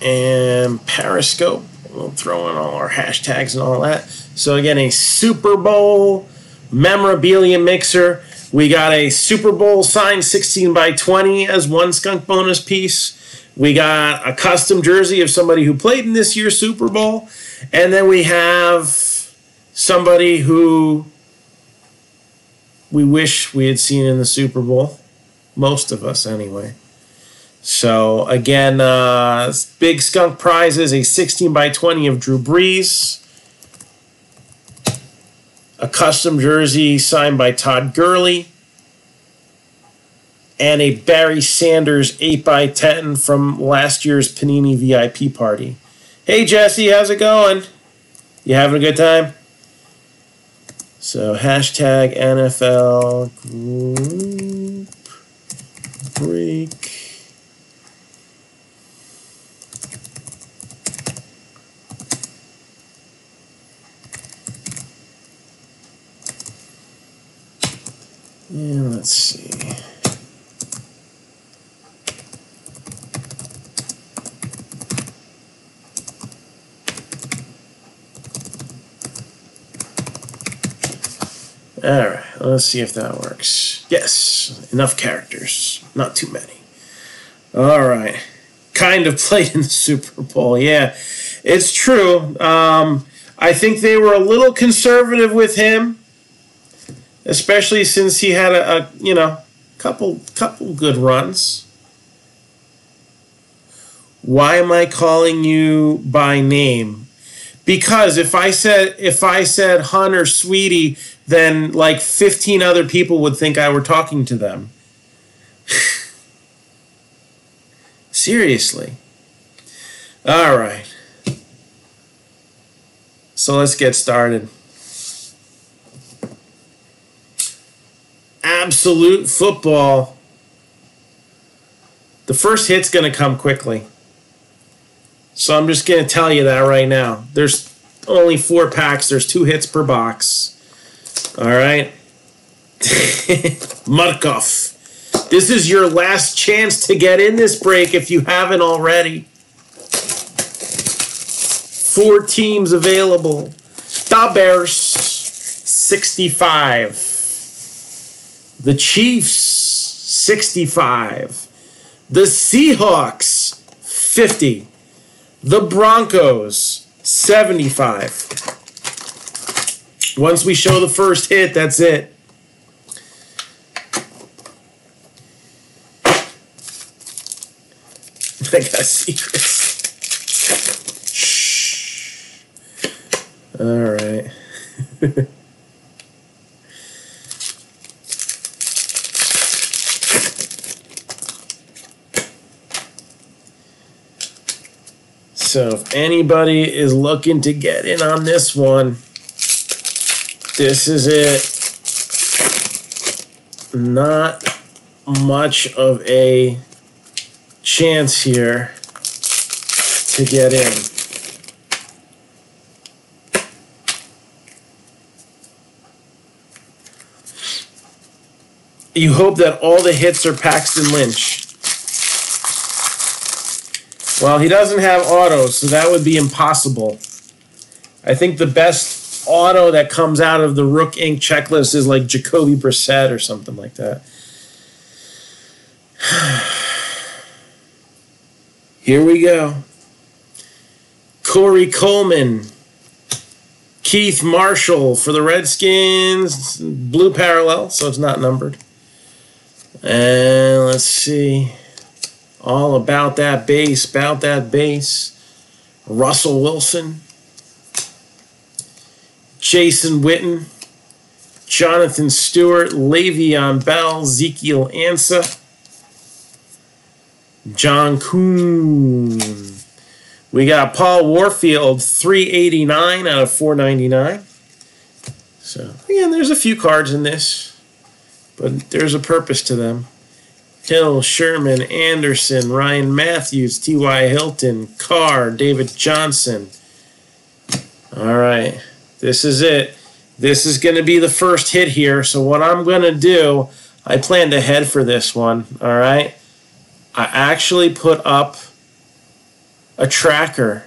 and Periscope. We'll throw in all our hashtags and all that. So again, a Super Bowl memorabilia mixer. We got a Super Bowl signed 16x20 as one skunk bonus piece. We got a custom jersey of somebody who played in this year's Super Bowl. And then we have somebody who we wish we had seen in the Super Bowl. Most of us, anyway. So, again, big skunk prizes, a 16x20 of Drew Brees. A custom jersey signed by Todd Gurley. And a Barry Sanders 8x10 from last year's Panini VIP party. Hey, Jesse, how's it going? You having a good time? So, hashtag NFL group break. And let's see. All right, let's see if that works. Yes, enough characters. Not too many. All right. Kind of played in the Super Bowl. Yeah, it's true. I think they were a little conservative with him, especially since he had a couple good runs. Why am I calling you by name? Because if I said Hunter Sweetie, then like 15 other people would think I were talking to them. Seriously. All right. So let's get started. Absolute football. The first hit's going to come quickly. So I'm just going to tell you that right now. There's only 4 packs. There's 2 hits per box. All right. Markov. This is your last chance to get in this break if you haven't already. 4 teams available. The Bears, 65. The Chiefs, 65. The Seahawks, 50. The Broncos, 75. Once we show the first hit, that's it. I got secrets. Shh. All right. So if anybody is looking to get in on this one, this is it. Not much of a chance here to get in. You hope that all the hits are Paxton Lynch. Well, he doesn't have autos, so that would be impossible. I think the best auto that comes out of the Rook Inc. checklist is like Jacoby Brissett or something like that. Here we go. Corey Coleman. Keith Marshall for the Redskins. Blue parallel, so it's not numbered. And let's see. All about that base, Russell Wilson. Jason Witten. Jonathan Stewart. Le'Veon Bell. Ezekiel Ansah. John Kuhn. We got Paul Warfield, 389 out of 499. So, again, there's a few cards in this, but there's a purpose to them. Hill, Sherman, Anderson, Ryan Matthews, T.Y. Hilton, Carr, David Johnson. All right, this is it. This is going to be the first hit here. So what I'm going to do, I planned ahead for this one, all right? I actually put up a tracker.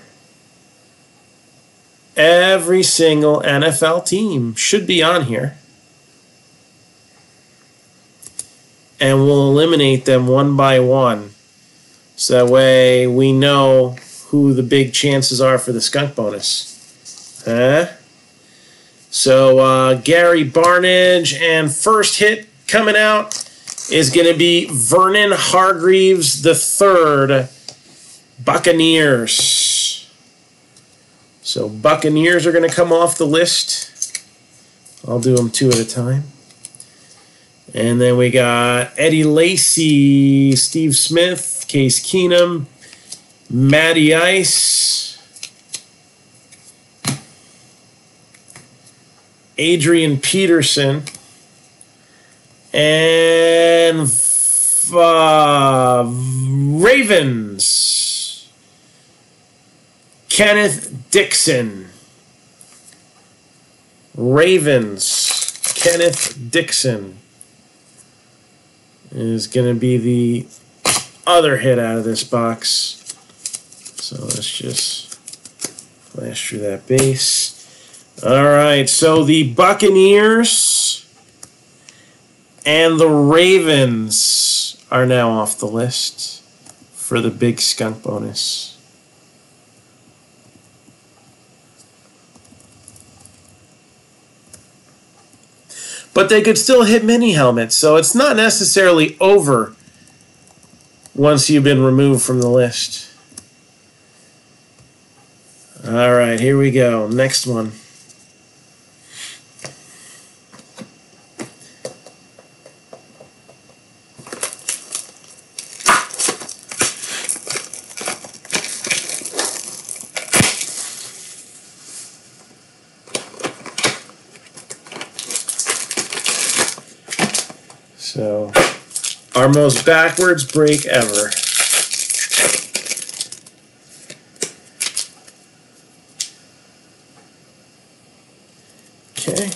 Every single NFL team should be on here. And we'll eliminate them one by one. So that way we know who the big chances are for the skunk bonus. Huh? So Gary Barnage, and first hit coming out is going to be Vernon Hargreaves III, Buccaneers. So Buccaneers are going to come off the list. I'll do them two at a time. And then we got Eddie Lacy, Steve Smith, Case Keenum, Matty Ice, Adrian Peterson, and Ravens, Kenneth Dixon. Ravens, Kenneth Dixon is going to be the other hit out of this box. So let's just flash through that base. All right, so the Buccaneers and the Ravens are now off the list for the big skunk bonus. But they could still hit mini helmets, so it's not necessarily over once you've been removed from the list. All right, here we go. Next one. So, our most backwards break ever. Okay.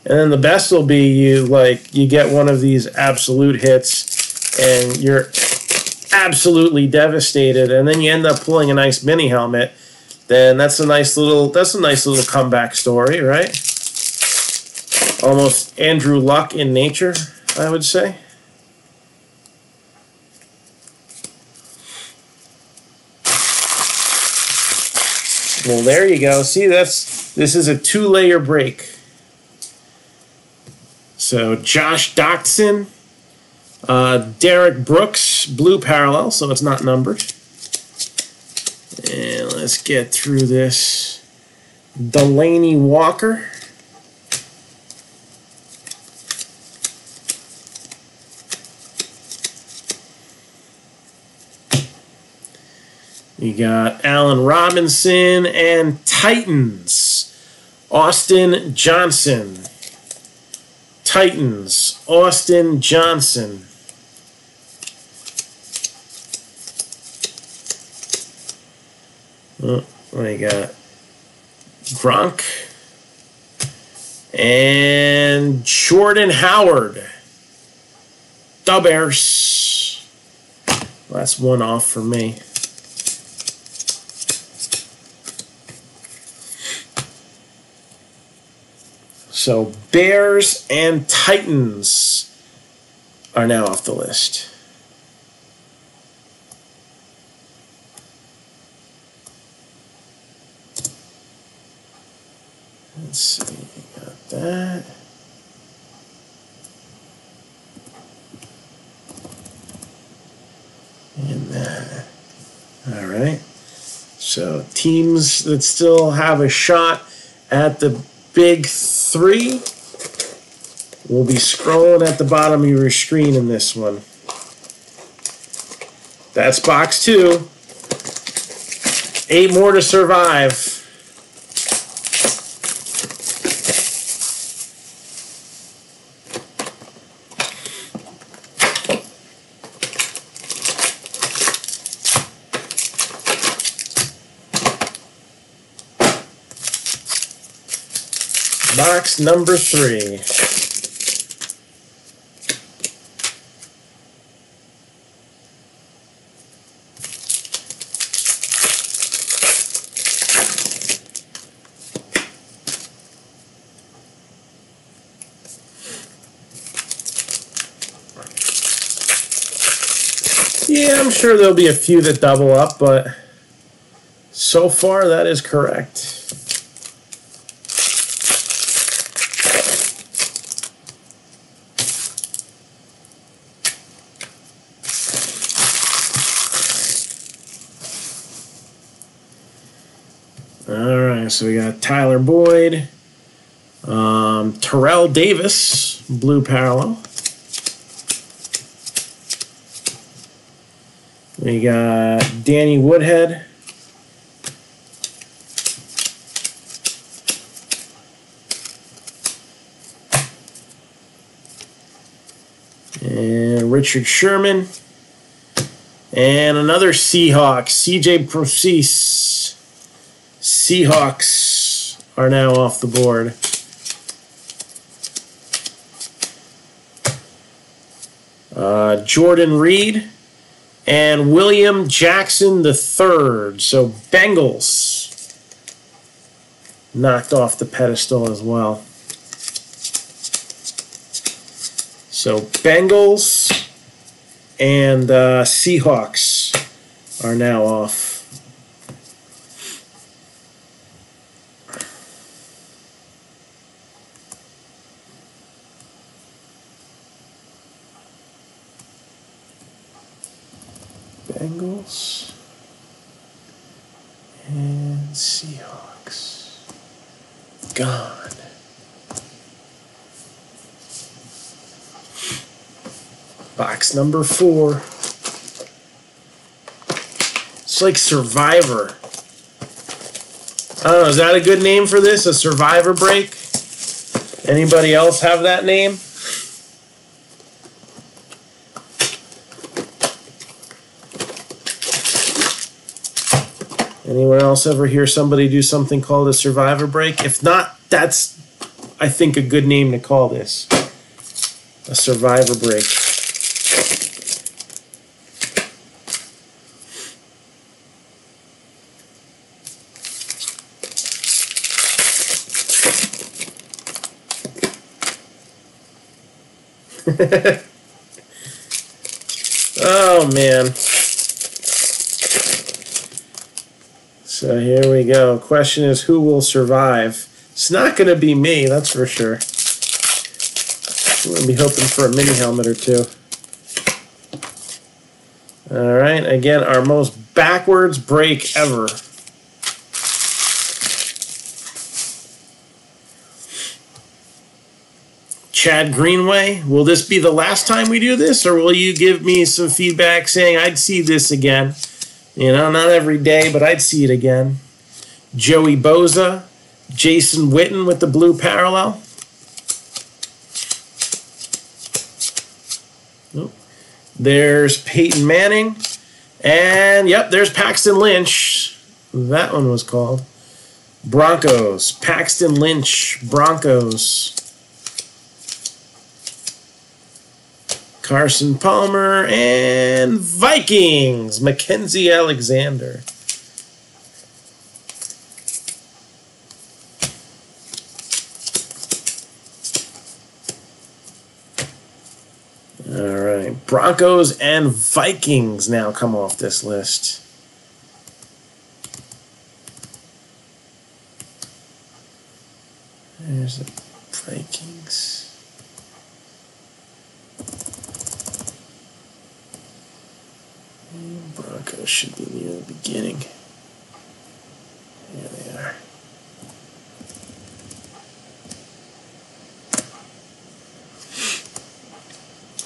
And then the best will be you get one of these absolute hits and you're absolutely devastated, and then you end up pulling a nice mini helmet. Then that's a nice little comeback story, right? Almost Andrew Luck in nature, I would say. Well, there you go. See, this is a two-layer break. So Josh Doctson, Derek Brooks, blue parallel, so it's not numbered. And let's get through this. Delaney Walker. We got Allen Robinson and Titans. Austin Johnson. Titans. Austin Johnson. Oh, we got Gronk and Jordan Howard. The Bears. That's one off for me. So Bears and Titans are now off the list. Let's see, got that. And that. All right. So teams that still have a shot at the big three will be scrolling at the bottom of your screen in this one. That's box 2. 8 more to survive. Box number 3. Yeah, I'm sure there'll be a few that double up, but so far that is correct. All right, so we got Tyler Boyd, Terrell Davis, blue parallel. We got Danny Woodhead. And Richard Sherman. And another Seahawks, CJ Procease. Seahawks are now off the board. Jordan Reed and William Jackson III. So Bengals knocked off the pedestal as well. So Bengals and Seahawks are now off. Bengals and Seahawks gone. Box number 4. It's like Survivor. I don't know, is that a good name for this? A Survivor break? Anybody else have that name? Anyone else ever hear somebody do something called a Survivor break? If not, that's, I think, a good name to call this. A Survivor break. Oh, man. So here we go. Question is, who will survive? It's not going to be me, that's for sure. I'm going to be hoping for a mini helmet or two. All right, again, our most backwards break ever. Chad Greenway, will this be the last time we do this, or will you give me some feedback saying I'd see this again? You know, not every day, but I'd see it again. Joey Boza, Jason Witten with the blue parallel. Oh. There's Peyton Manning. And, yep, there's Paxton Lynch. That one was called. Broncos. Paxton Lynch, Broncos. Carson Palmer, and Vikings, Mackenzie Alexander. All right, Broncos and Vikings now come off this list. There's the Vikings. Broncos should be near the beginning. There they are.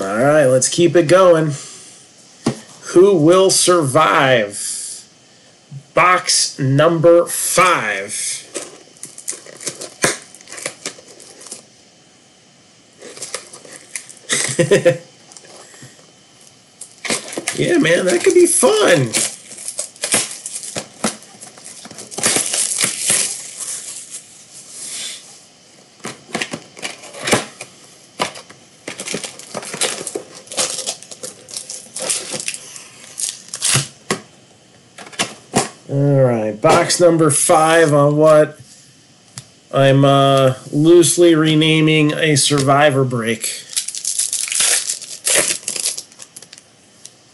All right, let's keep it going. Who will survive? Box number 5. Yeah, man, that could be fun. All right, box number 5 on what I'm loosely renaming a Survivor break.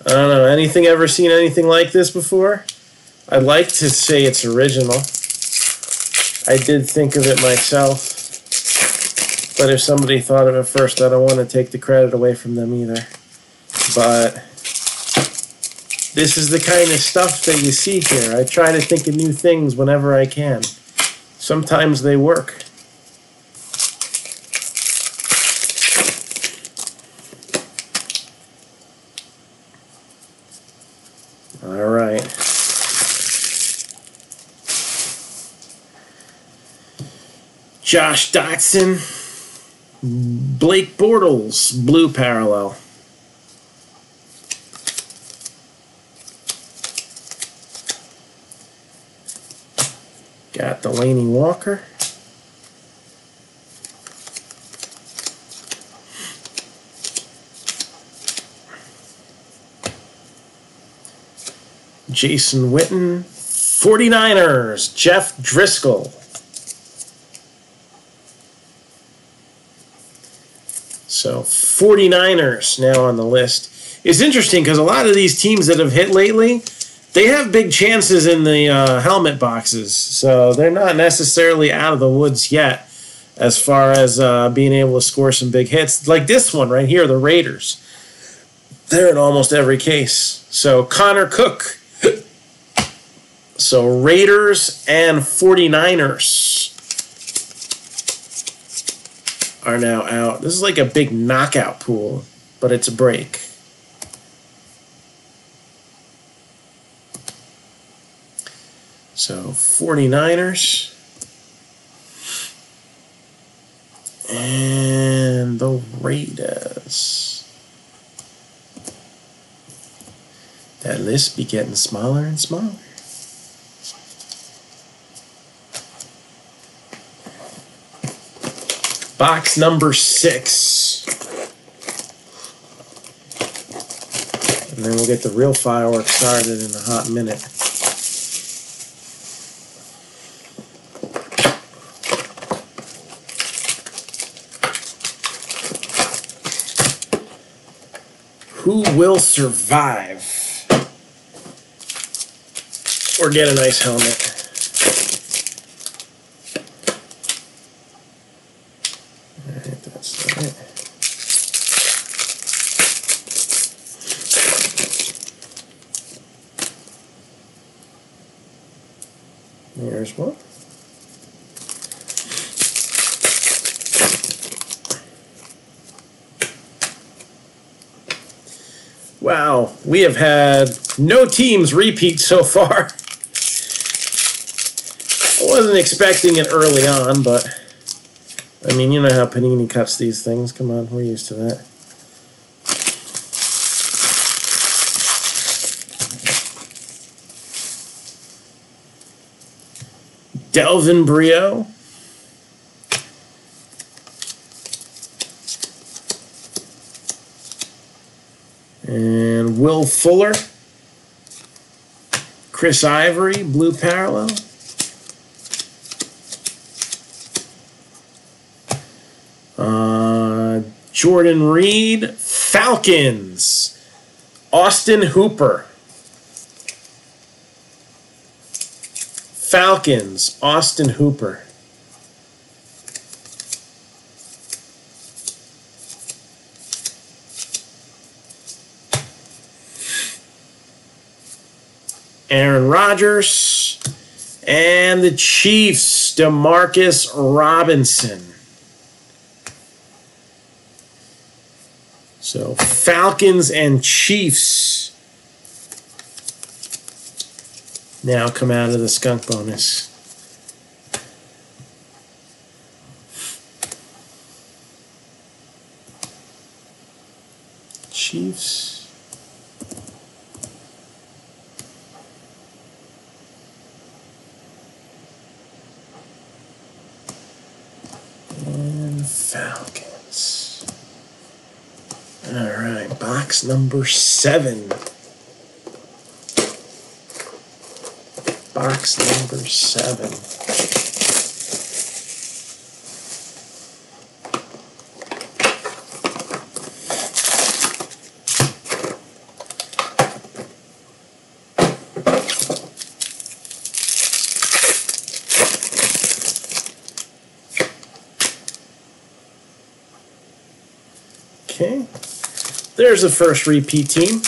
I don't know. Anything ever seen anything like this before? I'd like to say it's original. I did think of it myself. But if somebody thought of it first, I don't want to take the credit away from them either. But this is the kind of stuff that you see here. I try to think of new things whenever I can. Sometimes they work. All right. Josh Dotson, Blake Bortles, blue parallel. Got Delaney Walker. Jason Witten, 49ers, Jeff Driscoll. So 49ers now on the list. It's interesting because a lot of these teams that have hit lately, they have big chances in the helmet boxes. So they're not necessarily out of the woods yet as far as being able to score some big hits. Like this one right here, the Raiders. They're in almost every case. So Connor Cook. So Raiders and 49ers are now out. This is like a big knockout pool, but it's a break. So 49ers and the Raiders. That list be getting smaller and smaller. Box number 6. And then we'll get the real fireworks started in a hot minute. Who will survive or get a nice helmet? There's one. Wow, we have had no teams repeat so far. I wasn't expecting it early on, but I mean, you know how Panini cuts these things. Come on, we're used to that. Delvin Brio. And Will Fuller. Chris Ivory, blue parallel. Jordan Reed, Falcons. Austin Hooper. Falcons, Austin Hooper. Aaron Rodgers. And the Chiefs, Demarcus Robinson. So Falcons and Chiefs now come out of the skunk bonus. Chiefs. And Falcons. All right, box number 7. Box number 7. Okay. There's the first repeat team.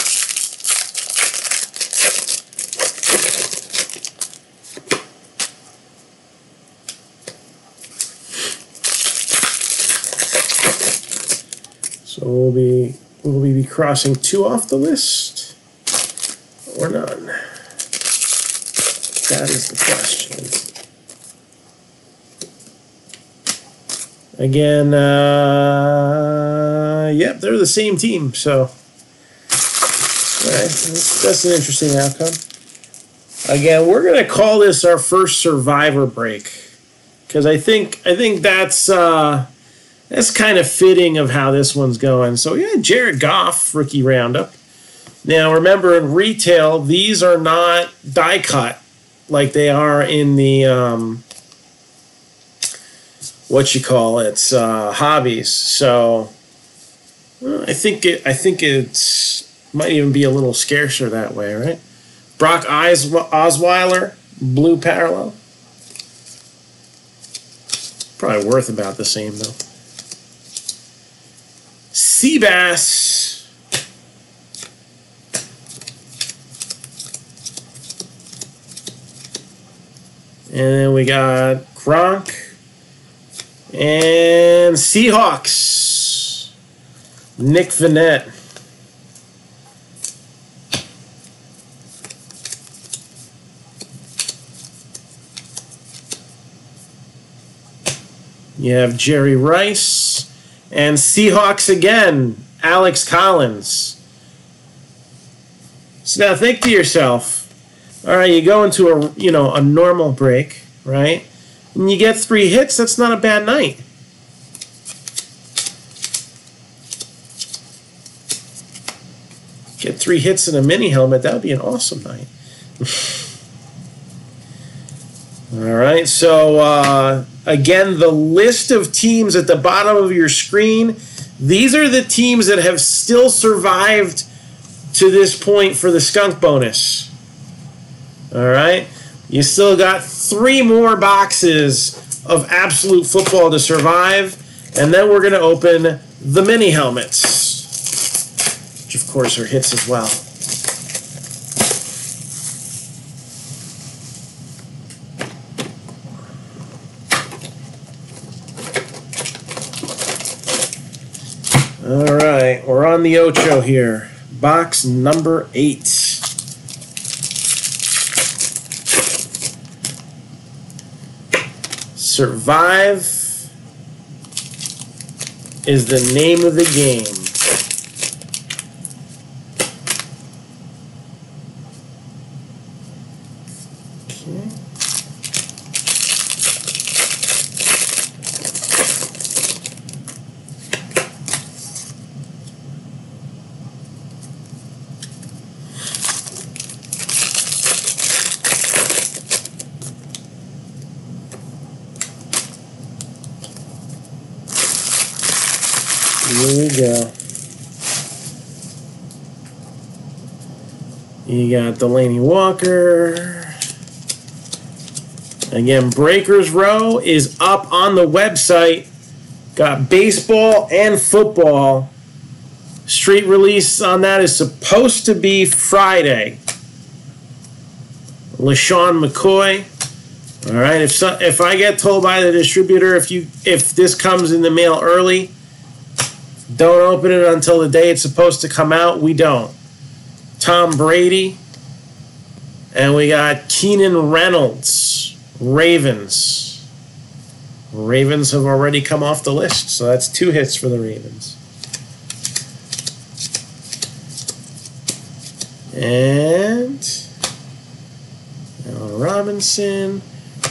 So will we be crossing 2 off the list or none? That is the question. Again, yep, they're the same team. So, all right, that's an interesting outcome. Again, we're gonna call this our first survivor break because I think that's kind of fitting of how this one's going. So yeah, Jared Goff rookie roundup. Now remember, in retail, these are not die cut like they are in the hobbies. So I think it's might even be a little scarcer that way, right? Brock Osweiler, blue parallel. Probably worth about the same though. Seabass. And then we got Gronk. And Seahawks. Nick Vannett. You have Jerry Rice. And Seahawks again, Alex Collins. So now think to yourself, all right, you go into a normal break, right? And you get 3 hits, that's not a bad night. Get 3 hits in a mini helmet, that would be an awesome night. All right, so again, the list of teams at the bottom of your screen, these are the teams that have still survived to this point for the skunk bonus. All right, you still got 3 more boxes of absolute football to survive, and then we're going to open the mini helmets, which of course are hits as well. All right, we're on the Ocho here. Box number 8. Survive is the name of the game. Here we go. You got Delaney Walker. Again, Breakers Row is up on the website. Got baseball and football. Street release on that is supposed to be Friday. LaShawn McCoy. All right, if I get told by the distributor if this comes in the mail early, don't open it until the day it's supposed to come out. We don't. Tom Brady. And we got Keenan Reynolds. Ravens. Ravens have already come off the list, so that's 2 hits for the Ravens. And Allen Robinson.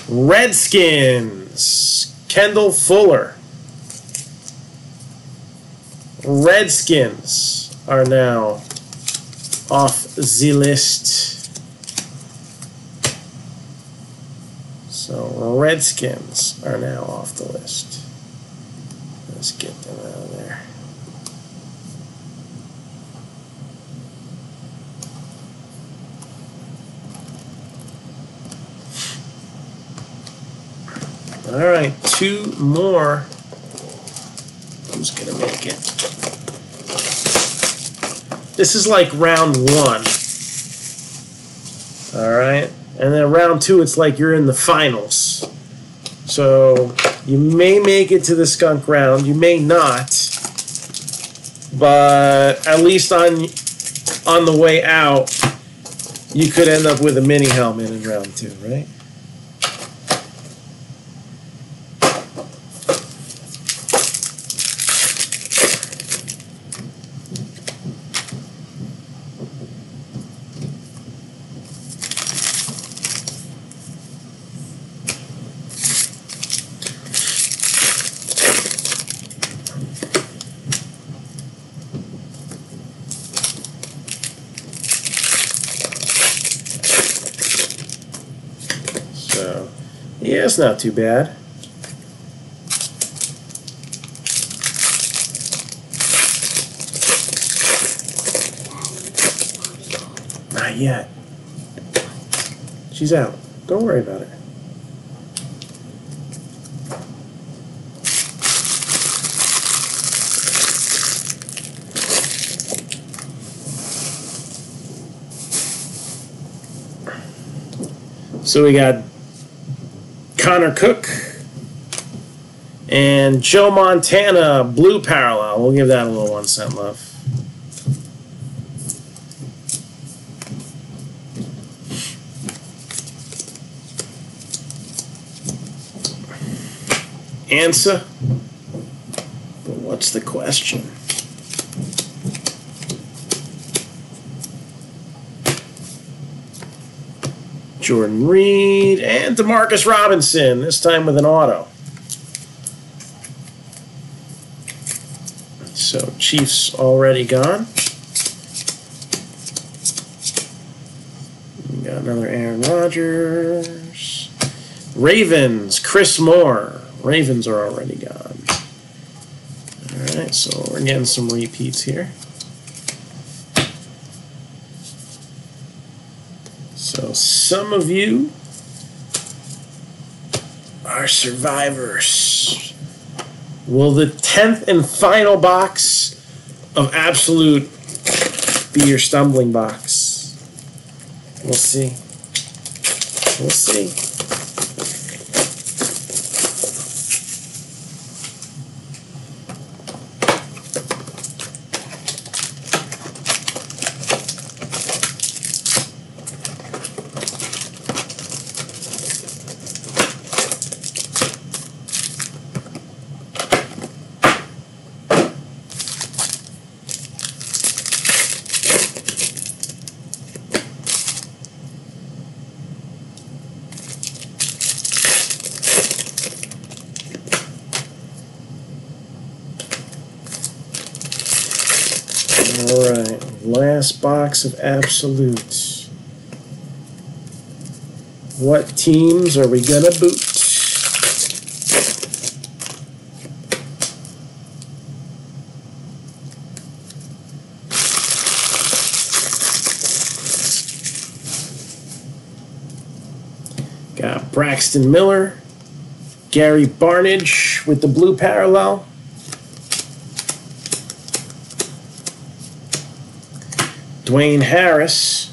Redskins. Kendall Fuller. Redskins are now off the list. So Redskins are now off the list. Let's get them out of there. All right, 2 more. Who's gonna make it? This is like round 1. All right, and then round 2, it's like you're in the finals. So you may make it to the skunk round, you may not, but at least on the way out, you could end up with a mini helmet in round 2, right? So, yeah, it's not too bad. Not yet. She's out. Don't worry about it. So we got Connor Cook and Joe Montana, blue parallel. We'll give that a little 1 cent love. Answer, but what's the question? Jordan Reed and DeMarcus Robinson, this time with an auto. So Chiefs already gone. We got another Aaron Rodgers. Ravens, Chris Moore. Ravens are already gone. All right, so we're getting some repeats here. So some of you are survivors. Will the 10th and final box of Absolute be your stumbling box? We'll see. We'll see. Alright, last box of Absolute. What teams are we gonna boot? Got Braxton Miller, Gary Barnidge with the blue parallel. Dwayne Harris,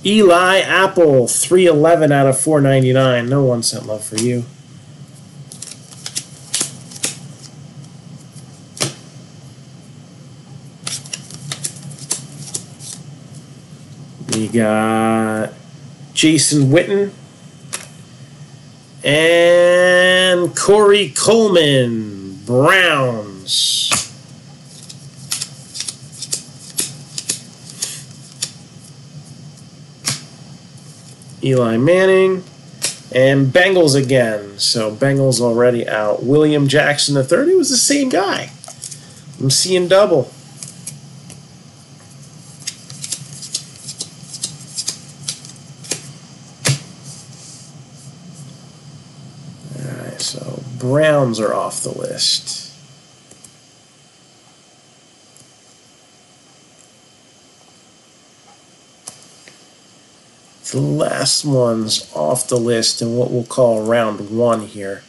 Eli Apple, 311 out of 499. No 1 cent love for you. We got Jason Witten and Corey Coleman, Browns. Eli Manning, and Bengals again. So Bengals already out. William Jackson III, it was the same guy. I'm seeing double. Alright, so Browns are off the list. The last one's off the list in what we'll call round 1 here.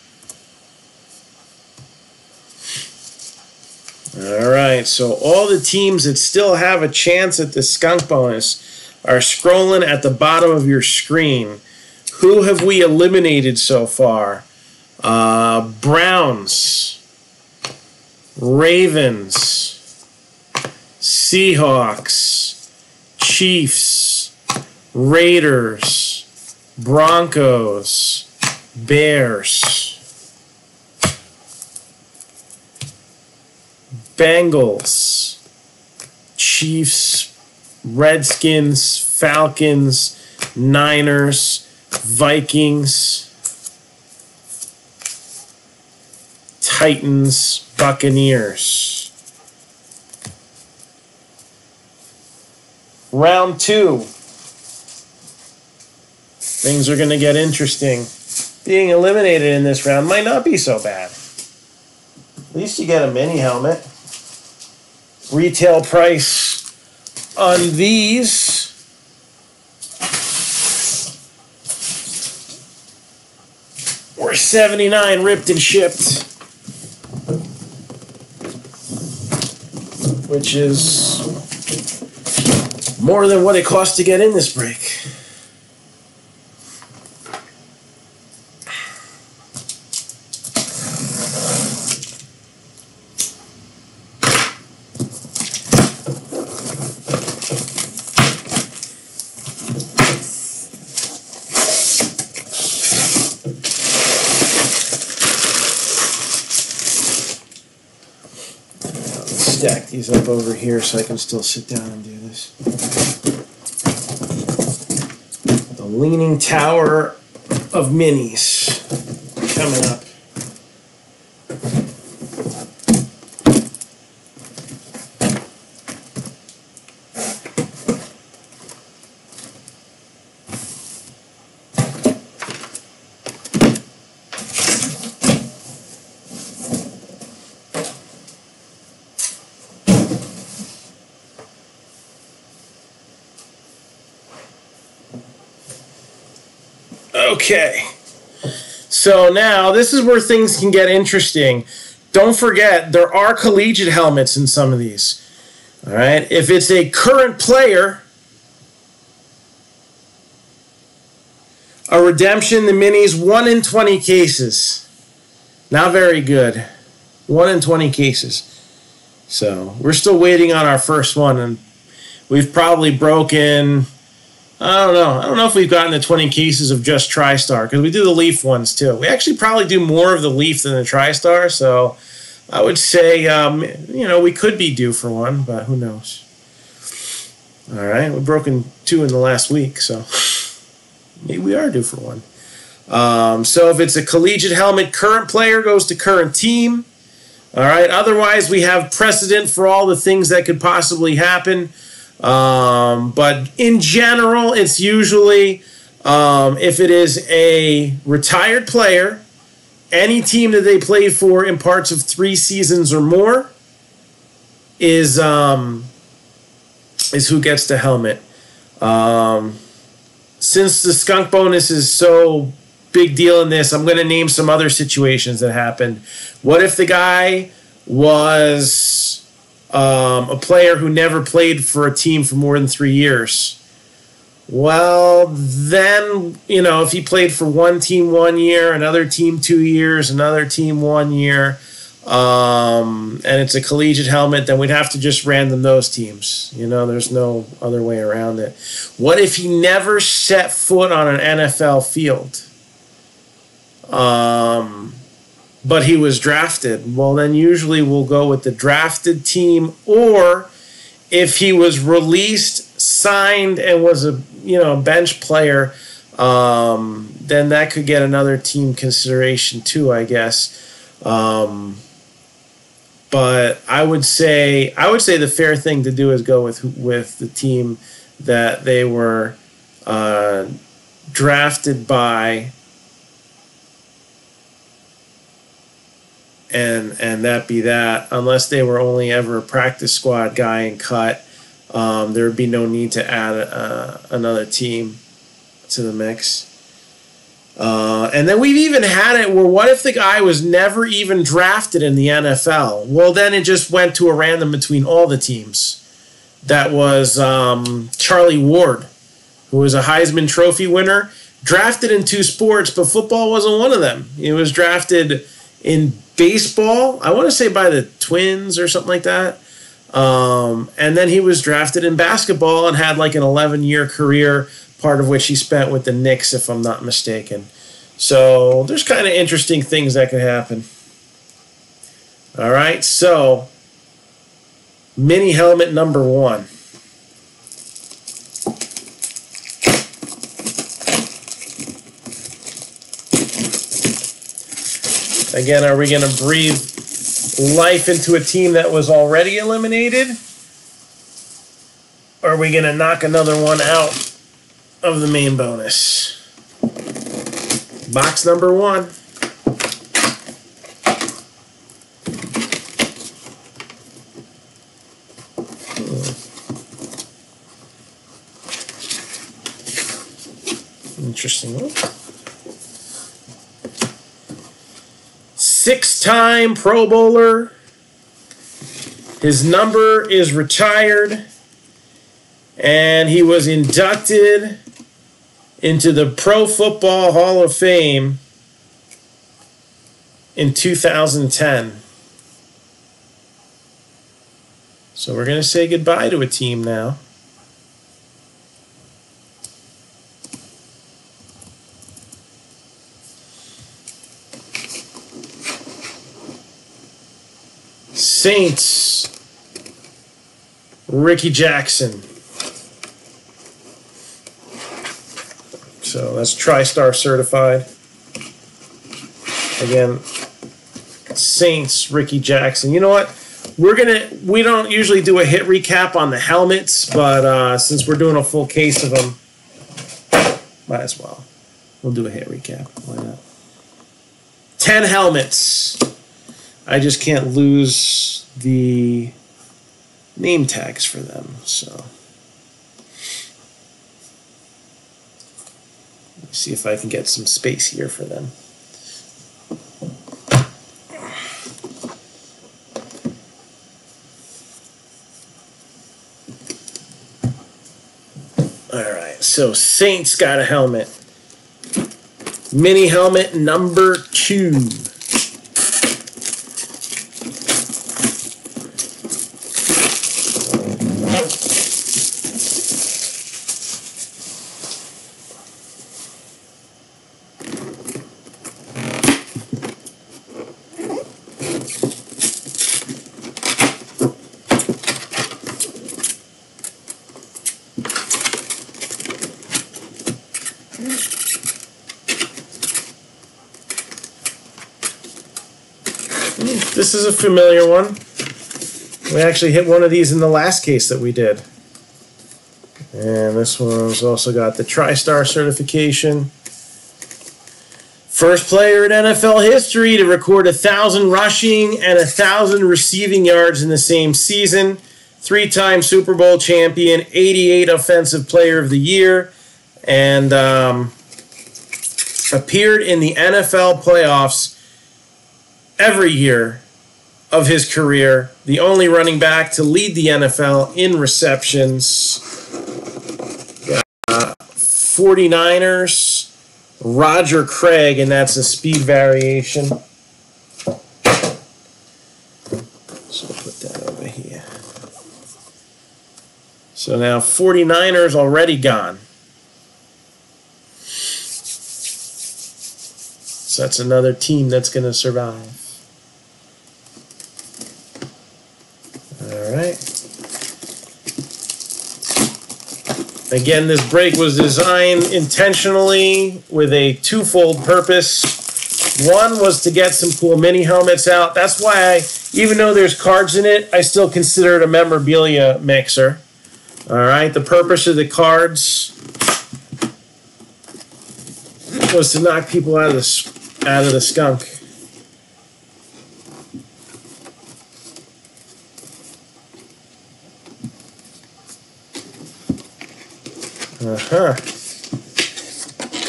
All right. right, so all the teams that still have a chance at the skunk bonus are scrolling at the bottom of your screen. Who have we eliminated so far? Browns, Ravens, Seahawks, Chiefs, Raiders, Broncos, Bears, Bengals, Chiefs, Redskins, Falcons, Niners, Vikings, Titans, Buccaneers. Round 2. Things are going to get interesting. Being eliminated in this round might not be so bad. At least you get a mini helmet. Retail price on these were $79, ripped and shipped, which is more than what it cost to get in this break. Stack these up over here so I can still sit down and do this. The Leaning Tower of Minis coming up. Okay, so now this is where things can get interesting. Don't forget, there are collegiate helmets in some of these. All right, if it's a current player, a redemption, the minis, 1 in 20 cases. Not very good. 1 in 20 cases. So we're still waiting on our first one, and we've probably broken... I don't know if we've gotten to 20 cases of just TriStar, because we do the Leaf ones too. We actually probably do more of the Leaf than the TriStar, so I would say, we could be due for one, but who knows. All right, we've broken 2 in the last week, so maybe we are due for one. So if it's a collegiate helmet, current player goes to current team. All right, otherwise we have precedent for all the things that could possibly happen. But in general, it's usually, if it is a retired player, any team that they played for in parts of 3 seasons or more is who gets the helmet. Since the skunk bonus is so big deal in this, I'm going to name some other situations that happened. What if the guy was a player who never played for a team for more than 3 years? Well, then, if he played for one team 1 year, another team 2 years, another team 1 year, and it's a collegiate helmet, then we'd have to just random those teams. There's no other way around it. What if he never set foot on an NFL field? But he was drafted? Well, then usually we'll go with the drafted team, or if he was released, signed, and was a bench player, then that could get another team consideration too, I guess. But I would say the fair thing to do is go with the team that they were drafted by. And that be that, unless they were only ever a practice squad guy and cut, there would be no need to add another team to the mix. And then we've even had it where what if the guy was never even drafted in the NFL? Well, then it just went to a random between all the teams. That was Charlie Ward, who was a Heisman Trophy winner, drafted in 2 sports, but football wasn't one of them. He was drafted in baseball, I want to say by the Twins or something like that. And then he was drafted in basketball and had like an 11-year career, part of which he spent with the Knicks, if I'm not mistaken. So there's kind of interesting things that could happen. All right, so mini helmet number 1. Again, are we going to breathe life into a team that was already eliminated? Or are we going to knock another one out of the main bonus? Box number 1. Interesting one. 6-time Pro Bowler. His number is retired. And he was inducted into the Pro Football Hall of Fame in 2010. So we're going to say goodbye to a team now. Saints, Ricky Jackson. So that's TriStar certified. Again, Saints, Ricky Jackson. You know what? We don't usually do a hit recap on the helmets, but since we're doing a full case of them, might as well. We'll do a hit recap. Why not? 10 helmets. I just can't lose the name tags for them, so let's see if I can get some space here for them. All right, so Saints got a helmet. Mini helmet number 2. This is a familiar one. We actually hit one of these in the last case that we did. And this one's also got the TriStar certification. First player in NFL history to record 1,000 rushing and 1,000 receiving yards in the same season. 3-time Super Bowl champion, 88 Offensive Player of the Year, and appeared in the NFL playoffs every year of his career, the only running back to lead the NFL in receptions. 49ers, Roger Craig, and that's a speed variation. So I'll put that over here. So now 49ers already gone. So that's another team that's going to survive. All right. Again, this break was designed intentionally with a twofold purpose. One was to get some cool mini helmets out. That's why even though there's cards in it, I still consider it a memorabilia mixer. All right. The purpose of the cards was to knock people out of the skunk.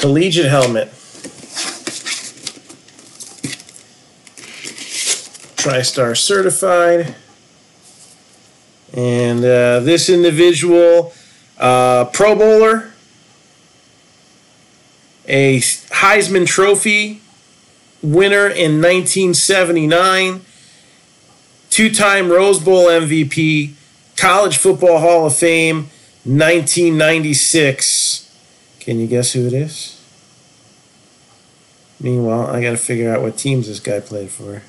Collegiate helmet. TriStar certified. And this individual, Pro Bowler, a Heisman Trophy winner in 1979, two-time Rose Bowl MVP, College Football Hall of Fame, 1996. Can you guess who it is? Meanwhile, I got to figure out what teams this guy played for.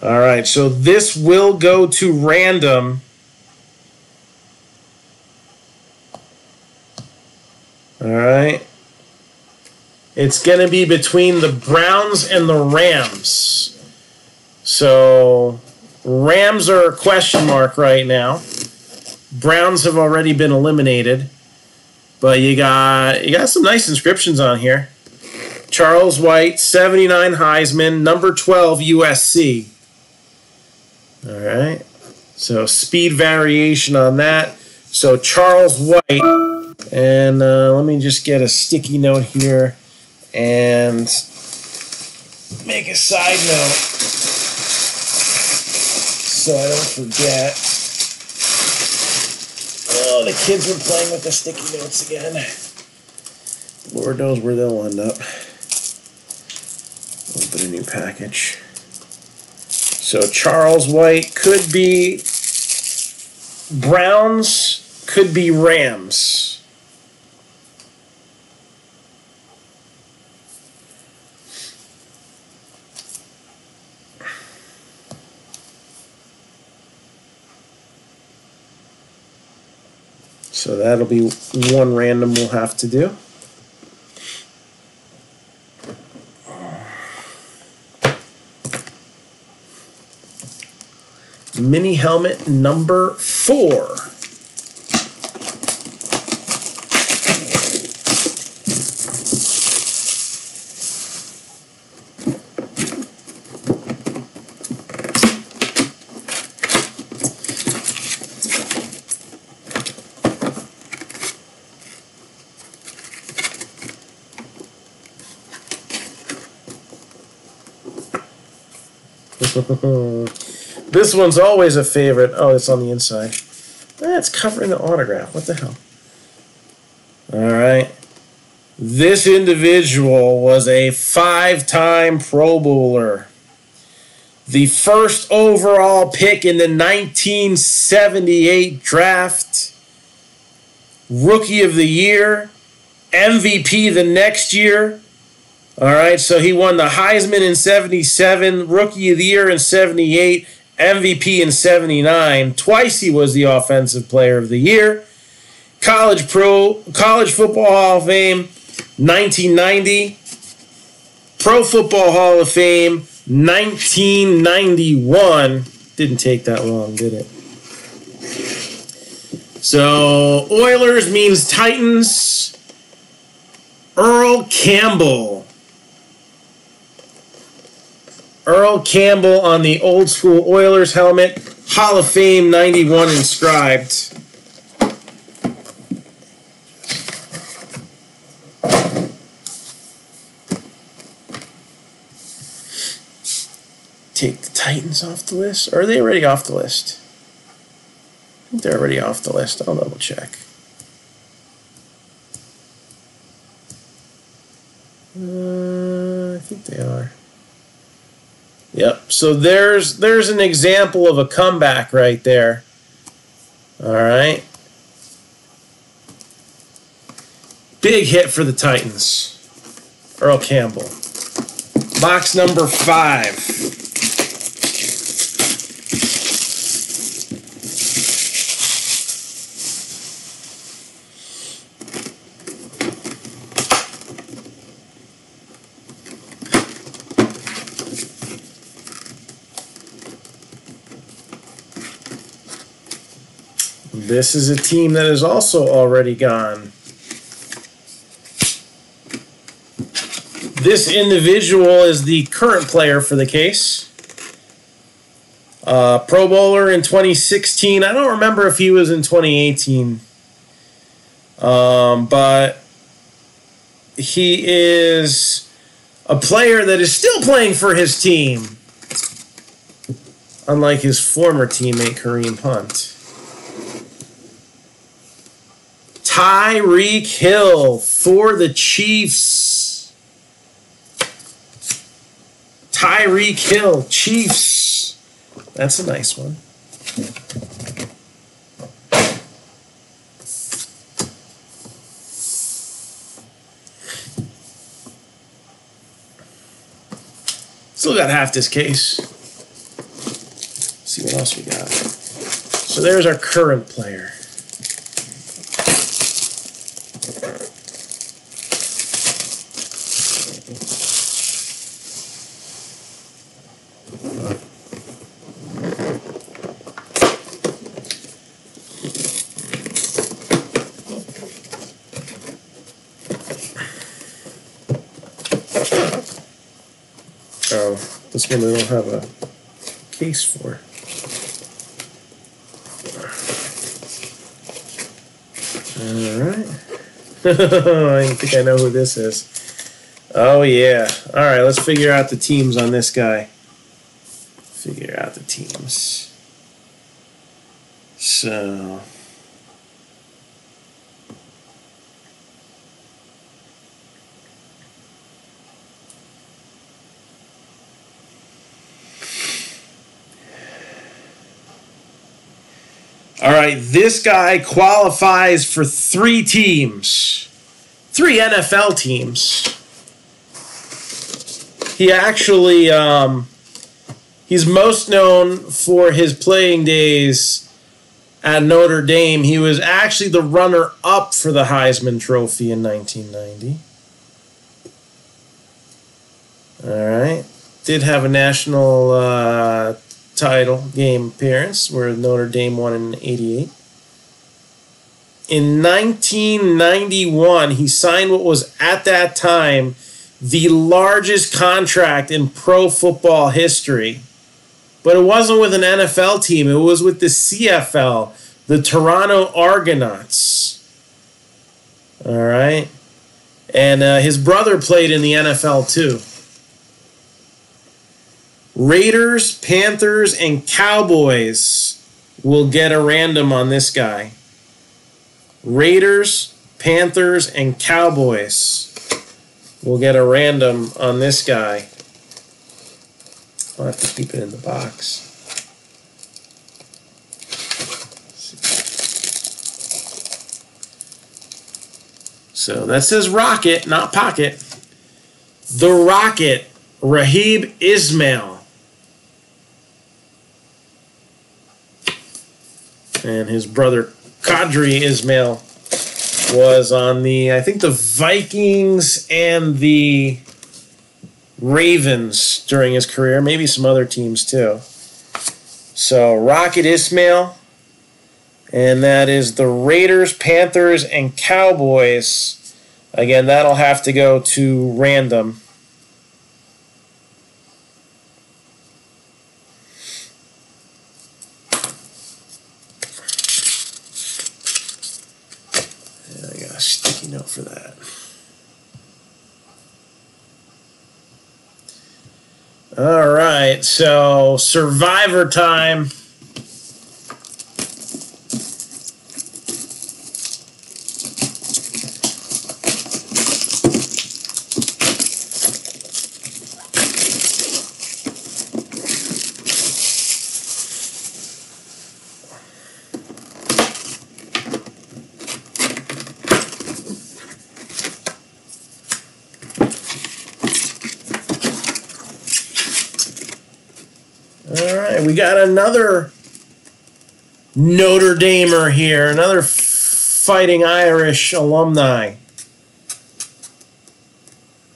All right, so this will go to random. All right. It's going to be between the Browns and the Rams. So Rams are a question mark right now. Browns have already been eliminated. But you got some nice inscriptions on here. Charles White, 79 Heisman, number 12 USC. All right. So speed variation on that. So Charles White. And let me just get a sticky note here and make a side note so I don't forget. Oh, the kids are playing with the sticky notes again. Lord knows where they'll end up. Open a new package. So Charles White could be Browns, could be Rams. So that'll be one random we'll have to do. Mini helmet number 4. This one's always a favorite. Oh, it's on the inside. It's covering the autograph. What the hell? All right. This individual was a 5-time Pro Bowler. The first overall pick in the 1978 draft. Rookie of the Year. MVP the next year. All right, so he won the Heisman in 77, Rookie of the Year in 78, MVP in 79. Twice he was the Offensive Player of the Year. College Football Hall of Fame, 1990. Pro Football Hall of Fame, 1991. Didn't take that long, did it? So Oilers means Titans. Earl Campbell. Earl Campbell on the old school Oilers helmet. Hall of Fame 91 inscribed. Take the Titans off the list. Or are they already off the list? I think they're already off the list. I'll double check. I think they are. Yep. So there's an example of a comeback right there. All right. Big hit for the Titans. Earl Campbell. Box number 5. This is a team that is also already gone. This individual is the current player for the case. Pro Bowler in 2016. I don't remember if he was in 2018. But he is a player that is still playing for his team, unlike his former teammate Kareem Hunt. Tyreek Hill for the Chiefs. Tyreek Hill, Chiefs. That's a nice one. Still got half this case. Let's see what else we got. So there's our current player. Oh, this one they don't have a case for. Alright. I think I know who this is. Oh, yeah. Alright, let's figure out the teams on this guy. Figure out the teams. So... All right, this guy qualifies for 3 teams. 3 NFL teams. He actually, he's most known for his playing days at Notre Dame. He was actually the runner-up for the Heisman Trophy in 1990. All right. Did have a national title game appearance where Notre Dame won in '88. In 1991, he signed what was at that time the largest contract in pro football history. But it wasn't with an NFL team. It was with the CFL, the Toronto Argonauts. All right. And his brother played in the NFL too. Raiders, Panthers, and Cowboys will get a random on this guy. Raiders, Panthers, and Cowboys will get a random on this guy. I'll have to keep it in the box. So that says Rocket, not Pocket. The Rocket, Raheem Ismail. And his brother, Qadri Ismail, was on the, I think, the Vikings and the Ravens during his career. Maybe some other teams, too. So, Rocket Ismail. And that is the Raiders, Panthers, and Cowboys. Again, that'll have to go to random. Sticky note for that. All right, so Survivor time. All right, we got another Notre Damer here, another Fighting Irish alumni.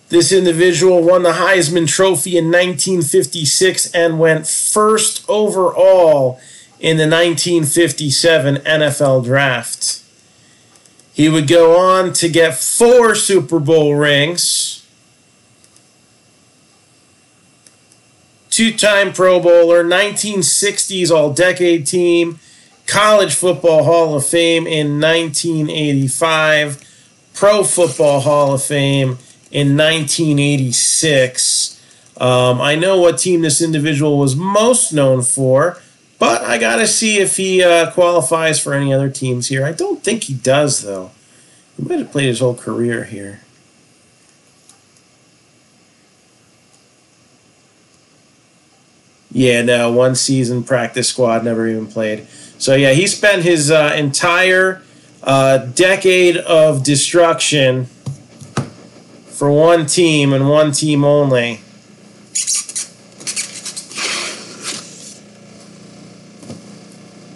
This individual won the Heisman Trophy in 1956 and went first overall in the 1957 NFL Draft. He would go on to get 4 Super Bowl rings, two-time Pro Bowler, 1960s All-Decade Team, College Football Hall of Fame in 1985, Pro Football Hall of Fame in 1986. I know what team this individual was most known for, but I got to see if he qualifies for any other teams here. I don't think he does, though. He might have played his whole career here. Yeah, no, one season practice squad, never even played. So, yeah, he spent his entire decade of destruction for one team and one team only.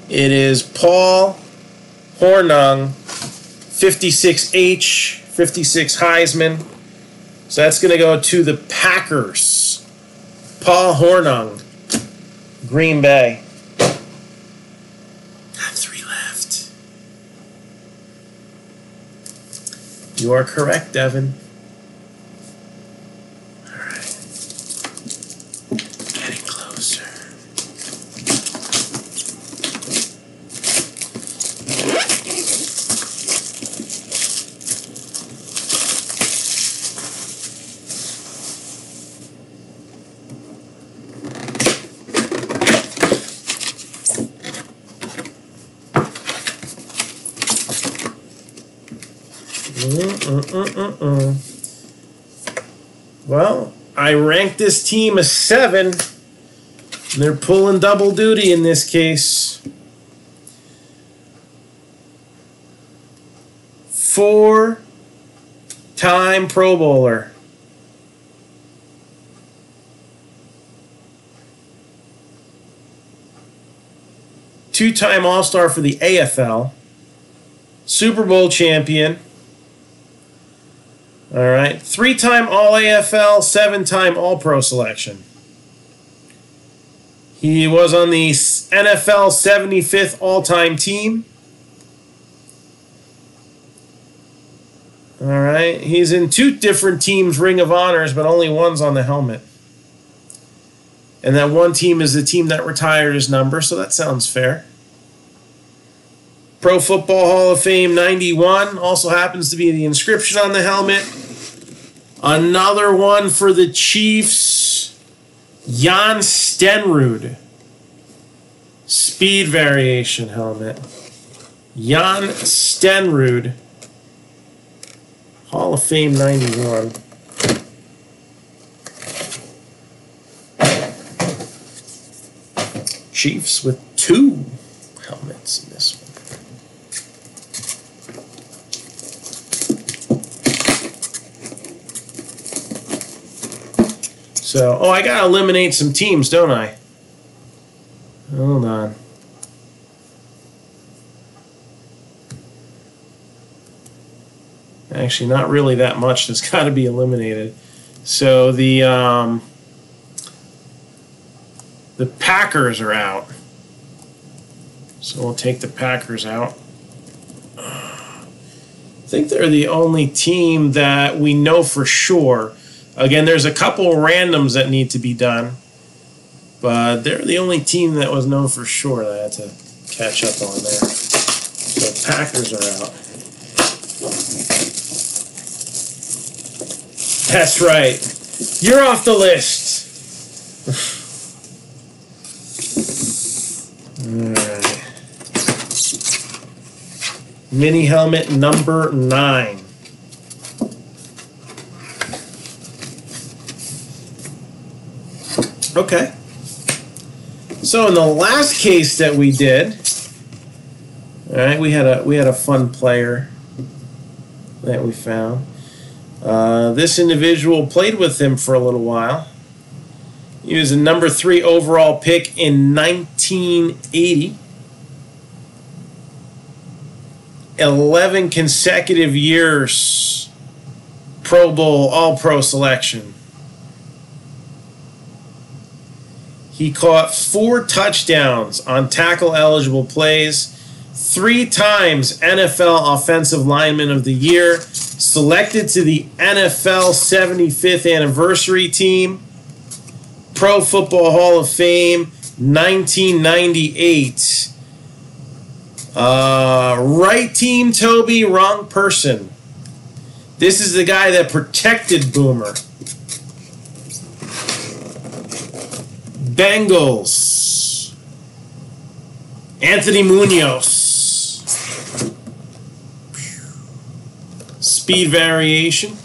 It is Paul Hornung, 56H, 56 Heisman. So that's going to go to the Packers. Paul Hornung, Green Bay. Got 3 left. You are correct, Devin. All right. Getting closer. Well, I ranked this team a 7. And they're pulling double duty in this case. 4-time Pro Bowler. Two-time All-Star for the AFL. Super Bowl champion. All right. 3-time All-AFL, 7-time All-Pro selection. He was on the NFL 75th all-time team. All right. He's in 2 different teams' Ring of Honors, but only one's on the helmet. And that one team is the team that retired his number, so that sounds fair. Pro Football Hall of Fame 91 also happens to be the inscription on the helmet. Another one for the Chiefs, Jan Stenrud. Speed variation helmet. Jan Stenrud. Hall of Fame 91. Chiefs with 2 helmets in this one. So, oh, I gotta eliminate some teams, don't I? Hold on. Actually, not really that much that's got to be eliminated. So the Packers are out. So we'll take the Packers out. I think they're the only team that we know for sure. Again, there's a couple randoms that need to be done, but they're the only team that was known for sure that I had to catch up on there. So Packers are out. That's right. You're off the list. All right. Mini helmet number 9. Okay. So in the last case that we did, all right, we had a fun player that we found. This individual played with him for a little while. He was a number 3 overall pick in 1980. 11 consecutive years Pro Bowl, All-Pro selection. He caught 4 touchdowns on tackle-eligible plays, 3 times NFL Offensive Lineman of the Year, selected to the NFL 75th Anniversary Team, Pro Football Hall of Fame, 1998. Right team, Toby, wrong person. This is the guy that protected Boomer. Bengals. Anthony Munoz. Speed variation.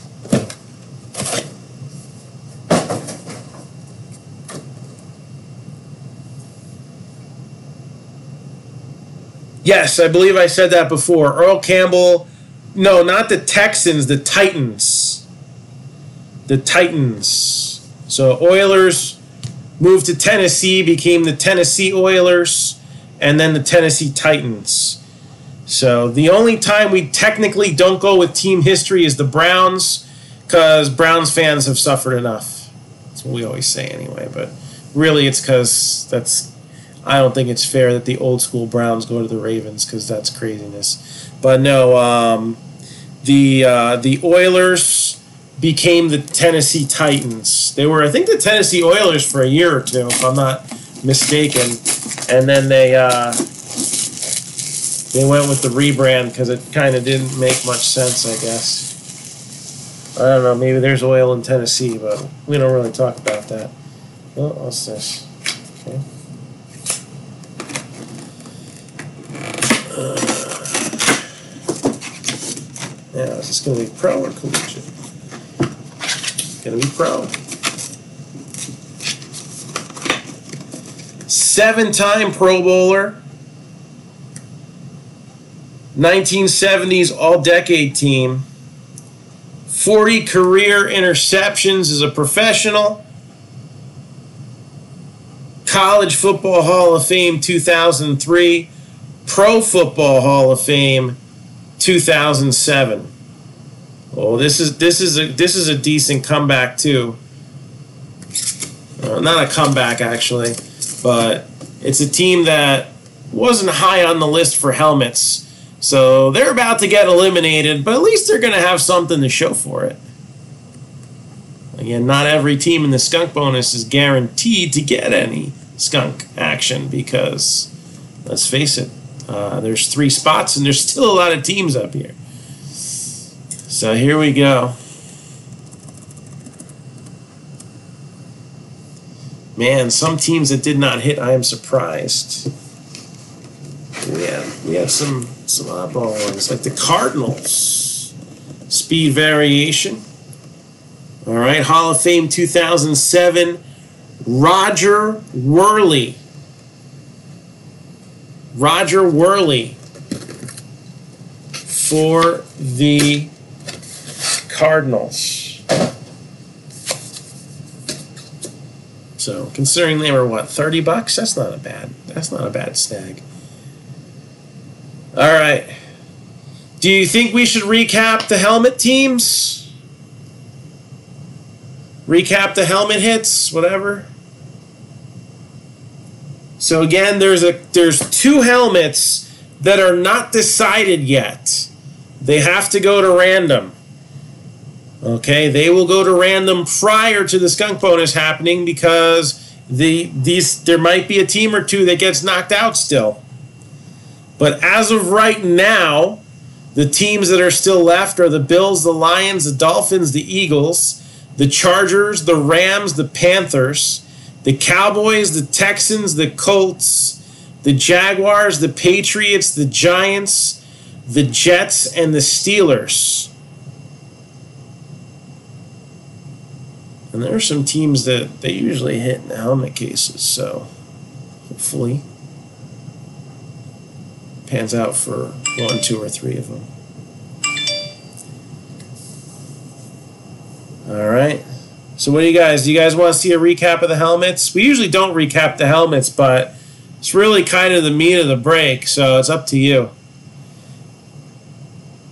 Yes, I believe I said that before. Earl Campbell. No, not the Texans, the Titans. The Titans. So Oilers moved to Tennessee, became the Tennessee Oilers, and then the Tennessee Titans. So the only time we technically don't go with team history is the Browns, because Browns fans have suffered enough. That's what we always say anyway, but really it's because I don't think it's fair that the old school Browns go to the Ravens, because that's craziness. But no, the Oilers became the Tennessee Titans. They were, I think, the Tennessee Oilers for a year or two, if I'm not mistaken. And then they went with the rebrand because it kind of didn't make much sense, I guess. I don't know, maybe there's oil in Tennessee, but we don't really talk about that. Oh, what's this? Okay. Yeah, is this going to be pro or collegiate? Going to be pro. 7-time Pro Bowler. 1970s All-Decade Team. 40 career interceptions as a professional. College Football Hall of Fame 2003. Pro Football Hall of Fame 2007. Oh, this is a decent comeback too. Not a comeback actually, but it's a team that wasn't high on the list for helmets. So they're about to get eliminated, but at least they're going to have something to show for it. Again, not every team in the skunk bonus is guaranteed to get any skunk action because, let's face it, there's 3 spots and there's still a lot of teams up here. So here we go. Man, some teams that did not hit, I am surprised. We have some oddball ones, like the Cardinals. Speed variation. All right, Hall of Fame 2007. Roger Worley. Roger Worley for the Cardinals. So, considering they were what, $30? That's not a bad snag. All right. Do you think we should recap the helmet teams? Recap the helmet hits, whatever. So again, there's 2 helmets that are not decided yet. They have to go to random. Okay, they will go to random prior to the skunk bonus happening because there might be a team or 2 that gets knocked out still. But as of right now, the teams that are still left are the Bills, the Lions, the Dolphins, the Eagles, the Chargers, the Rams, the Panthers, the Cowboys, the Texans, the Colts, the Jaguars, the Patriots, the Giants, the Jets, and the Steelers. And there are some teams that they usually hit in the helmet cases, so hopefully pans out for 1, 2, or 3 of them. All right. So what do you guys want to see a recap of the helmets? We usually don't recap the helmets, but it's really kind of the meat of the break, so it's up to you.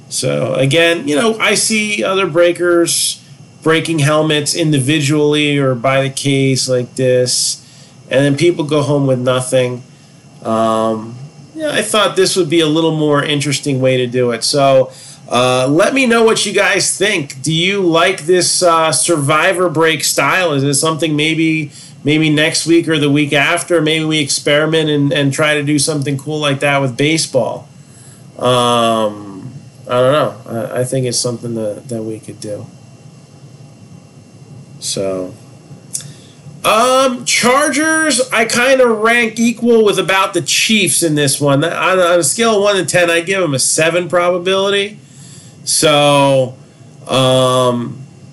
So again, I see other breakers breaking helmets individually or by the case like this, and then people go home with nothing. I thought this would be a little more interesting way to do it. So let me know what you guys think. Do you like this Survivor break style? Is it something maybe maybe next week or the week after, maybe we experiment and try to do something cool like that with baseball. I don't know. I think it's something that we could do. So, Chargers, I kind of rank equal with about the Chiefs in this one. On a scale of 1 to 10, I give them a 7 probability. So,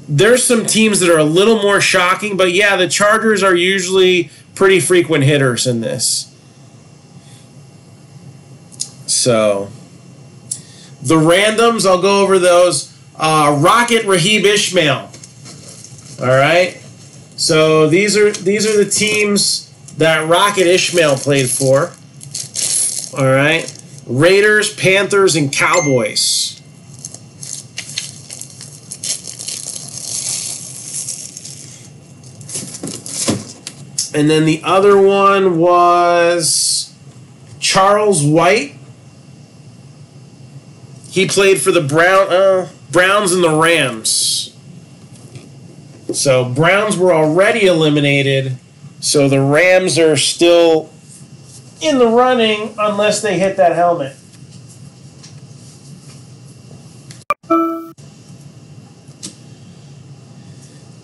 there's some teams that are a little more shocking, but yeah, the Chargers are usually pretty frequent hitters in this. So, the randoms, I'll go over those. Rocket Rahib Ismail. All right. So these are the teams that Rocket Ismail played for. All right. Raiders, Panthers, and Cowboys. And then the other one was Charles White. He played for the Browns and the Rams. So Browns were already eliminated. So the Rams are still in the running unless they hit that helmet.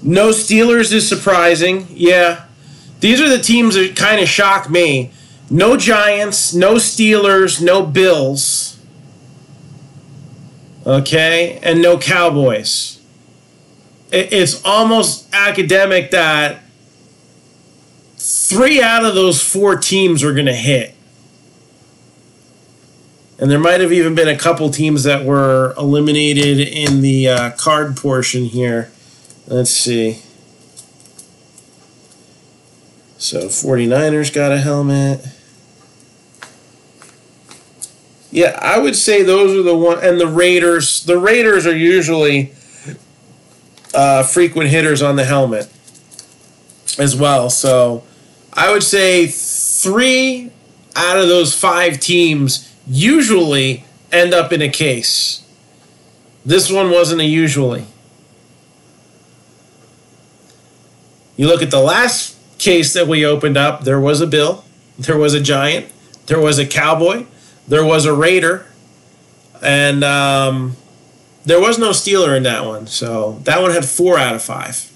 No Steelers is surprising. Yeah. These are the teams that kind of shock me. No Giants, no Steelers, no Bills. Okay? And no Cowboys. It's almost academic that 3 out of those 4 teams are going to hit. And there might have even been a couple teams that were eliminated in the card portion here. Let's see. So 49ers got a helmet. Yeah, I would say those are the one. And the Raiders. The Raiders are usually frequent hitters on the helmet as well. So I would say 3 out of those 5 teams usually end up in a case. This one wasn't a usually. You look at the last case that we opened up, there was a Bill, there was a Giant, there was a Cowboy, there was a Raider, and there was no Steeler in that one. So that one had 4 out of 5.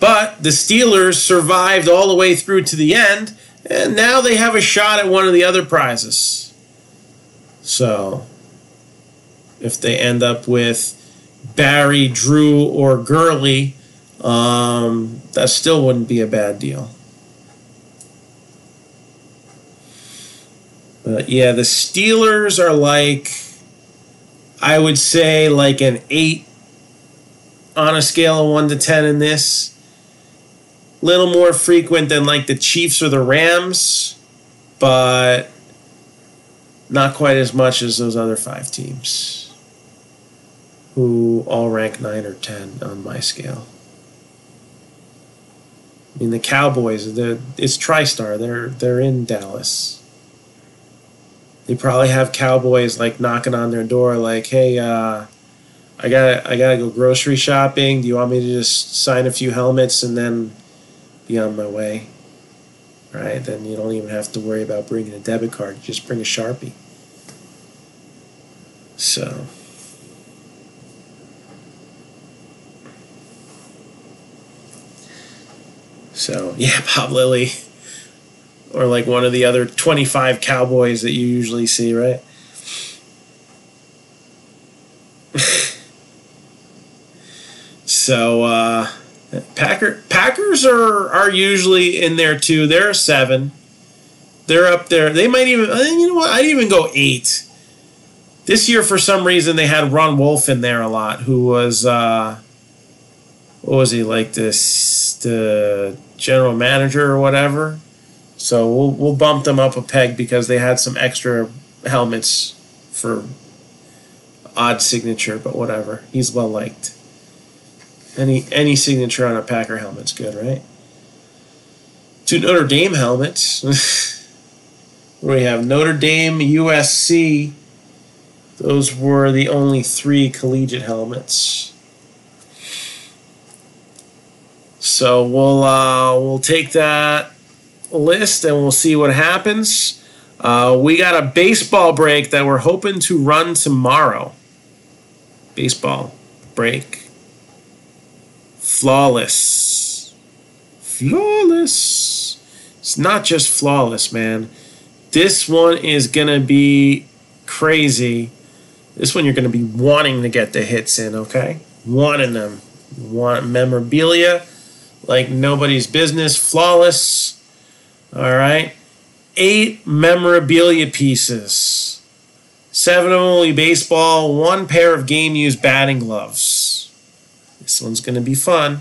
But the Steelers survived all the way through to the end, and now they have a shot at one of the other prizes. So if they end up with Barry, Drew, or Gurley, that still wouldn't be a bad deal. But yeah, the Steelers are like, I would say like an 8 on a scale of 1 to 10 in this. Little more frequent than like the Chiefs or the Rams, but not quite as much as those other 5 teams, who all rank 9 or 10 on my scale. I mean, the Cowboys, it's TriStar. They're in Dallas. They probably have Cowboys like knocking on their door, like, "Hey, I gotta go grocery shopping. Do you want me to just sign a few helmets and then be on my way?" Right? Then you don't even have to worry about bringing a debit card. You just bring a Sharpie. So yeah, Bob Lilly. Or like one of the other 25 Cowboys that you usually see, right? So Packers are usually in there too. They're a 7. They're up there. They might even, you know what? I'd even go 8. This year, for some reason, they had Ron Wolf in there a lot, who was what was he, like the general manager or whatever. So we'll bump them up a peg because they had some extra helmets for odd signature, but whatever. He's well liked. Any signature on a Packer helmet's good, right? 2 Notre Dame helmets. We have Notre Dame, USC. Those were the only 3 collegiate helmets. So we'll take that list and we'll see what happens. We got a baseball break that we're hoping to run tomorrow. Baseball break. Flawless. Flawless. It's not just flawless, man. This one is going to be crazy. This one you're going to be wanting to get the hits in, okay? Wanting them. You want memorabilia like nobody's business. Flawless. All right. 8 memorabilia pieces. 7 of them will be baseball. 1 pair of game-used batting gloves. This one's going to be fun.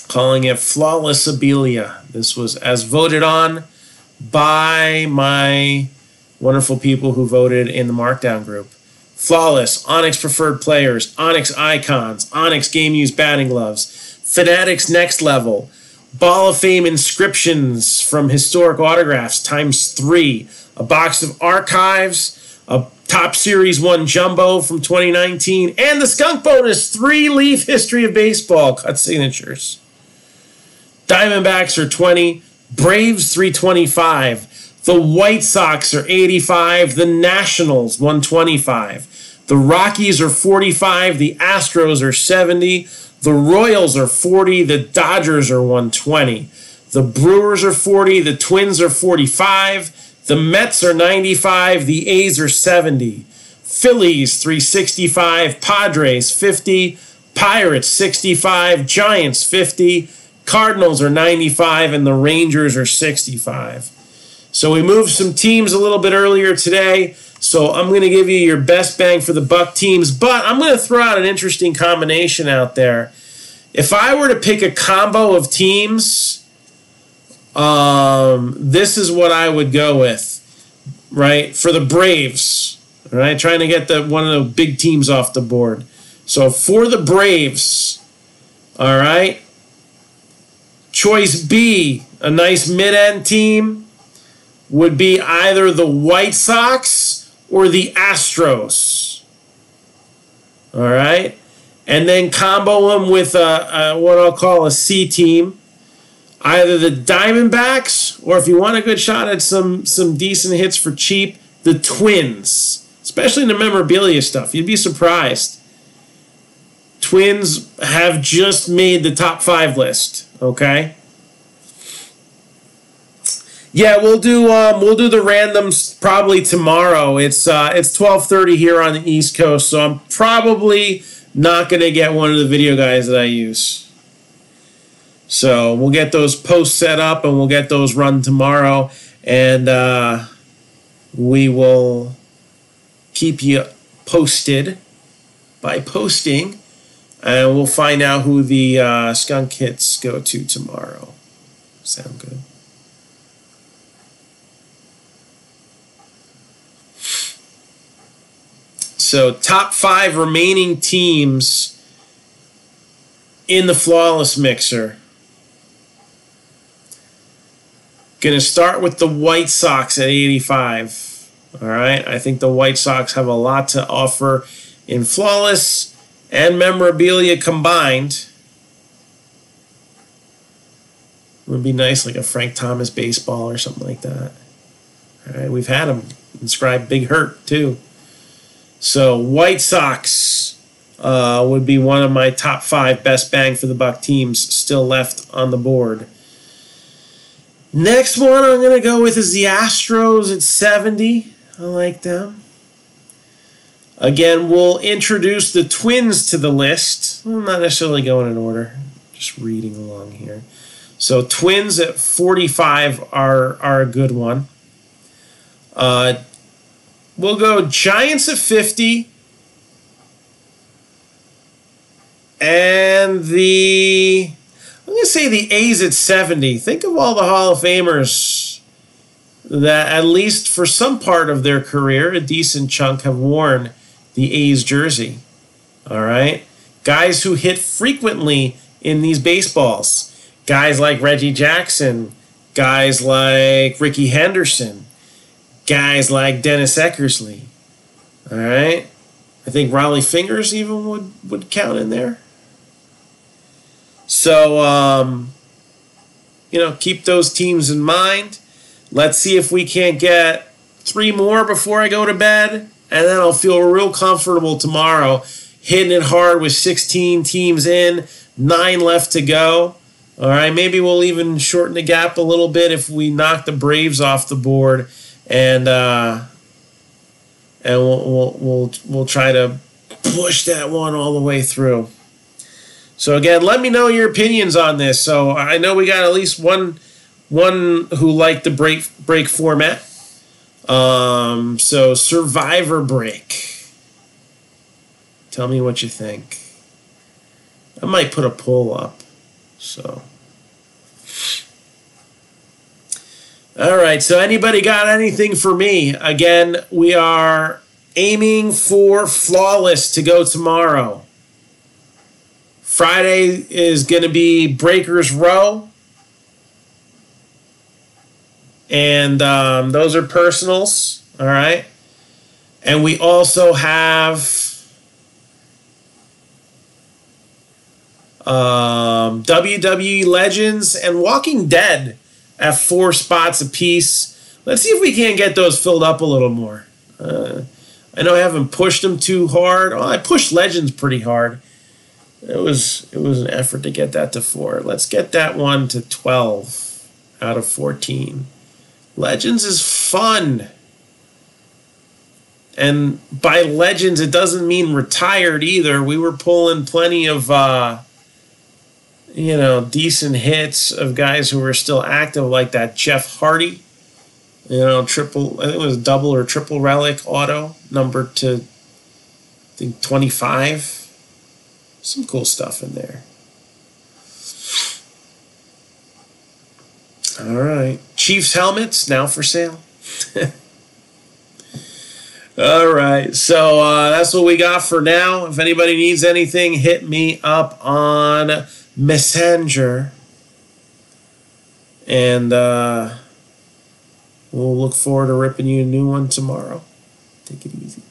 Calling it Flawless Abilia. This was as voted on by my wonderful people who voted in the Marc-Down group. Flawless, Onyx Preferred Players, Onyx Icons, Onyx Game-Used Batting Gloves, Fanatics Next Level, Ball of Fame inscriptions from historic autographs ×3, a box of archives, a Top Series 1 Jumbo from 2019, and the Skunk Bonus 3-leaf History of Baseball cut signatures. Diamondbacks are 20, Braves 325, the White Sox are 85, the Nationals 125, the Rockies are 45, the Astros are 70, the Royals are 40, the Dodgers are 120, the Brewers are 40, the Twins are 45, the Mets are 95, the A's are 70, Phillies 365, Padres 50, Pirates 65, Giants 50, Cardinals are 95, and the Rangers are 65. So we moved some teams a little bit earlier today. So I'm going to give you your best bang for the buck teams, but I'm going to throw out an interesting combination out there. If I were to pick a combo of teams, this is what I would go with, right? For the Braves, all right? Trying to get one of the big teams off the board. So for the Braves, all right, choice B, a nice mid-end team, would be either the White Sox or the Astros. All right? And then combo them with what I'll call a C team. Either the Diamondbacks, or if you want a good shot at some decent hits for cheap, the Twins. Especially in the memorabilia stuff. You'd be surprised. Twins have just made the top 5 list. Okay? Yeah, we'll do the randoms probably tomorrow. It's 12:30 here on the East Coast, so I'm probably not going to get one of the video guys that I use. So we'll get those posts set up and we'll get those run tomorrow, and we will keep you posted by posting, and we'll find out who the skunk hits go to tomorrow. Sound good? So top 5 remaining teams in the Flawless Mixer. Going to start with the White Sox at 85. All right, I think the White Sox have a lot to offer in Flawless and memorabilia combined. It would be nice, like a Frank Thomas baseball or something like that. All right, we've had him inscribed Big Hurt too. So White Sox would be one of my top 5 best bang for the buck teams still left on the board. Next one I'm going to go with is the Astros at 70. I like them. Again, we'll introduce the Twins to the list. I'm not necessarily going in order. Just reading along here. So Twins at 45 are a good one. We'll go Giants at 50. And I'm going to say the A's at 70. Think of all the Hall of Famers that, at least for some part of their career, a decent chunk have worn the A's jersey. All right? Guys who hit frequently in these baseballs. Guys like Reggie Jackson. Guys like Ricky Henderson. Guys like Dennis Eckersley. All right? I think Raleigh Fingers even would count in there. So, keep those teams in mind. Let's see if we can't get 3 more before I go to bed, and then I'll feel real comfortable tomorrow, hitting it hard with 16 teams in, 9 left to go. All right, maybe we'll even shorten the gap a little bit if we knock the Braves off the board, and we'll try to push that one all the way through. So again, let me know your opinions on this. So I know we got at least one who liked the break format. So Survivor Break. Tell me what you think. I might put a poll up. So. All right. So anybody got anything for me? Again, we are aiming for flawless to go tomorrow. Friday is going to be Breakers Row. And those are personals. All right. And we also have WWE Legends and Walking Dead at 4 spots apiece. Let's see if we can't get those filled up a little more. I know I haven't pushed them too hard. Oh, I pushed Legends pretty hard. It was an effort to get that to 4. Let's get that one to 12 out of 14. Legends is fun. And by Legends, it doesn't mean retired either. We were pulling plenty of decent hits of guys who were still active, like that Jeff Hardy, triple, I think it was double or triple relic auto, numbered to, I think, 25. Some cool stuff in there. All right. Chiefs helmets now for sale. All right. So that's what we got for now. If anybody needs anything, hit me up on Messenger. And we'll look forward to ripping you a new one tomorrow. Take it easy.